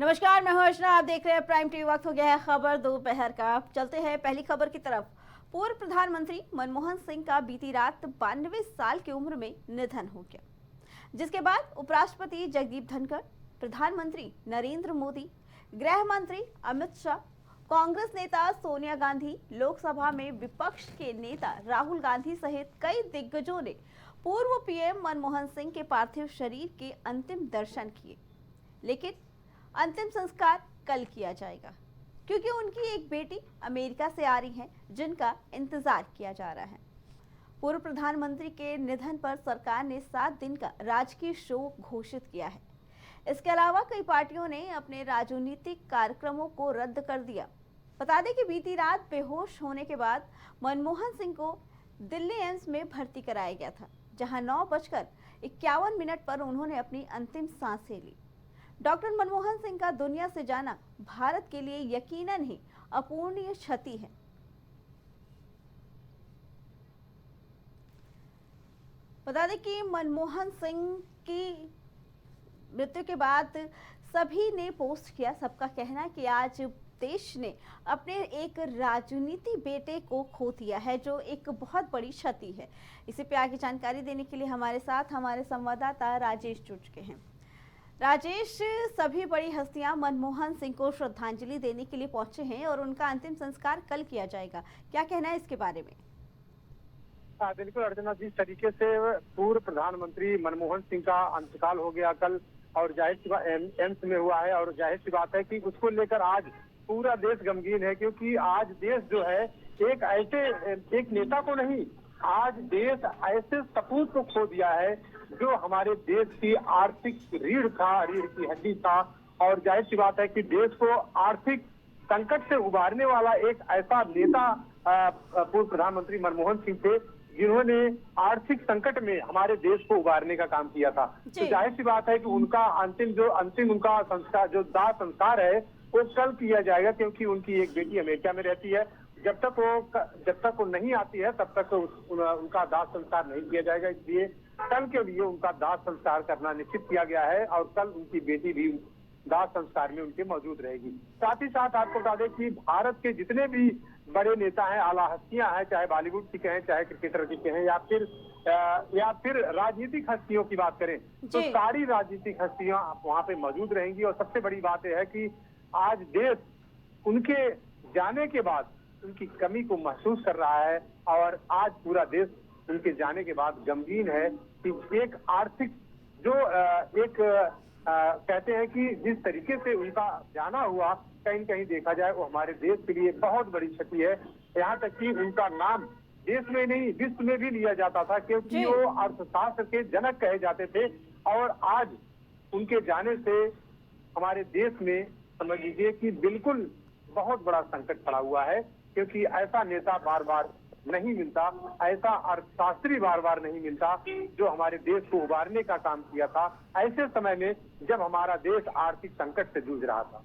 नमस्कार, मैं हूं अर्चना। आप देख रहे हैं प्राइम टीवी। वक्त हो गया है खबर दोपहर का। चलते हैं पहली खबर की तरफ। पूर्व प्रधानमंत्री मनमोहन सिंह का बीती रात 92 साल की उम्र में निधन हो गया, जिसके बाद उपराष्ट्रपति जगदीप धनखड़, प्रधानमंत्री नरेंद्र मोदी, गृह मंत्री अमित शाह, कांग्रेस नेता सोनिया गांधी, लोकसभा में विपक्ष के नेता राहुल गांधी सहित कई दिग्गजों ने पूर्व पीएम मनमोहन सिंह के पार्थिव शरीर के अंतिम दर्शन किए। लेकिन अंतिम संस्कार कल किया जाएगा, क्योंकि उनकी एक बेटी अमेरिका से आ रही है, जिनका इंतजार किया जा रहा है। पूर्व प्रधानमंत्री के निधन पर सरकार ने 7 दिन का राजकीय शोक घोषित किया है। इसके अलावा कई पार्टियों ने अपने राजनीतिक कार्यक्रमों को रद्द कर दिया। बता दें कि बीती रात बेहोश होने के बाद मनमोहन सिंह को दिल्ली एम्स में भर्ती कराया गया था, जहां 9:51 पर उन्होंने अपनी अंतिम सांसें ली। डॉक्टर मनमोहन सिंह का दुनिया से जाना भारत के लिए यकीनन ही अपूरणीय क्षति है। बता दें कि मनमोहन सिंह की मृत्यु के बाद सभी ने पोस्ट किया। सबका कहना है कि आज देश ने अपने एक राजनीति बेटे को खो दिया है, जो एक बहुत बड़ी क्षति है। इसी पे आगे जानकारी देने के लिए हमारे साथ हमारे संवाददाता राजेश जुड़ चुके हैं। राजेश, सभी बड़ी हस्तियां मनमोहन सिंह को श्रद्धांजलि देने के लिए पहुंचे हैं और उनका अंतिम संस्कार कल किया जाएगा। क्या कहना है इसके बारे में? बिल्कुल अर्चना, जिस तरीके से पूर्व प्रधानमंत्री मनमोहन सिंह का इंतकाल हो गया कल, और जाहिर सी बात एम्स में हुआ है, और जाहिर सी बात है कि उसको लेकर आज पूरा देश गमगीन है, क्योंकि आज देश जो है एक नेता को नहीं, आज देश ऐसे सपूत को खो दिया है जो हमारे देश की आर्थिक रीढ़ की हड्डी था। और जाहिर सी बात है कि देश को आर्थिक संकट से उबारने वाला एक ऐसा नेता पूर्व प्रधानमंत्री मनमोहन सिंह थे, जिन्होंने आर्थिक संकट में हमारे देश को उबारने का काम किया था। तो जाहिर सी बात है कि उनका अंतिम उनका संस्कार, जो दाह संस्कार है, वो कल किया जाएगा, क्योंकि उनकी एक बेटी अमेरिका में रहती है। जब तक वो नहीं आती है, तब तक उनका दाह संस्कार नहीं किया जाएगा। इसलिए कल के लिए उनका दाह संस्कार करना निश्चित किया गया है, और कल उनकी बेटी भी दाह संस्कार में उनके मौजूद रहेगी। साथ ही साथ आपको बता दें कि भारत के जितने भी बड़े नेता हैं, आला हस्तियां हैं, चाहे बॉलीवुड की कहें, चाहे क्रिकेटर की कहें, या फिर राजनीतिक हस्तियों की बात करें, तो सारी राजनीतिक हस्तियां वहां पे मौजूद रहेंगी। और सबसे बड़ी बात यह है कि आज देश उनके जाने के बाद उनकी कमी को महसूस कर रहा है, और आज पूरा देश उनके जाने के बाद गमगीन है कि एक आर्थिक जो कहते हैं कि जिस तरीके से उनका जाना हुआ, कहीं कहीं देखा जाए वो हमारे देश के लिए बहुत बड़ी क्षति है। यहाँ तक कि उनका नाम देश में नहीं, विश्व में भी लिया जाता था, क्योंकि वो अर्थशास्त्र के जनक कहे जाते थे। और आज उनके जाने से हमारे देश में समझ लीजिए कि बिल्कुल बहुत बड़ा संकट खड़ा हुआ है, क्योंकि ऐसा नेता बार बार नहीं मिलता, ऐसा अर्थशास्त्री बार बार नहीं मिलता, जो हमारे देश को उबारने का काम किया था ऐसे समय में जब हमारा देश आर्थिक संकट से जूझ रहा था।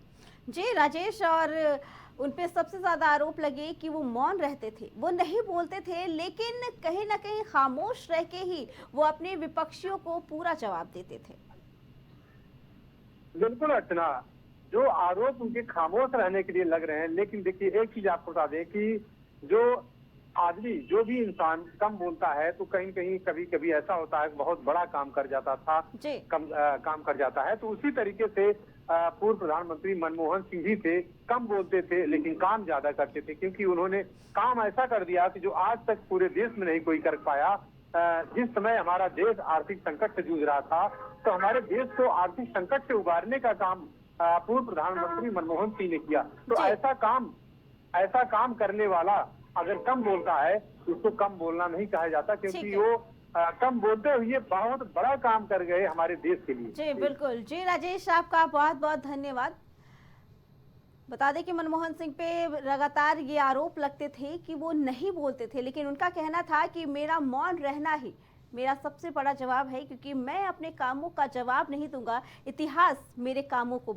जी राजेश, और उनपे सबसे ज्यादा आरोप लगे कि वो मौन रहते थे, वो नहीं बोलते थे, लेकिन कहीं ना कहीं खामोश रह के ही वो अपने विपक्षियों को पूरा जवाब देते थे। बिल्कुल अर्चना, जो आरोप उनके खामोश रहने के लिए लग रहे हैं, लेकिन देखिए एक चीज आपको बता दें कि जो भी इंसान कम बोलता है, तो कहीं कहीं कभी कभी ऐसा होता है बहुत बड़ा काम कर जाता था, काम कर जाता है। तो उसी तरीके से पूर्व प्रधानमंत्री मनमोहन सिंह भी थे, कम बोलते थे लेकिन काम ज्यादा करते थे, क्योंकि उन्होंने काम ऐसा कर दिया कि जो आज तक पूरे देश में नहीं कोई कर पाया। जिस समय हमारा देश आर्थिक संकट से जूझ रहा था, तो हमारे देश को आर्थिक संकट से उबारने का काम पूर्व प्रधानमंत्री मनमोहन सिंह ने किया। तो ऐसा काम करने वाला अगर कम बोलता है, उसको कम बोलना नहीं कहा जाता, क्योंकि वो कम बोलते हुए बहुत बड़ा काम कर गए हमारे देश के लिए। जी बिल्कुल। जी राजेश, आपका बहुत बहुत धन्यवाद। बता दें कि मनमोहन सिंह पे लगातार ये आरोप लगते थे कि वो नहीं बोलते थे, लेकिन उनका कहना था कि मेरा मौन रहना ही मेरा सबसे बड़ा जवाब है, क्योंकि मैं अपने कामों का जवाब नहीं दूंगा, इतिहास मेरे कामों को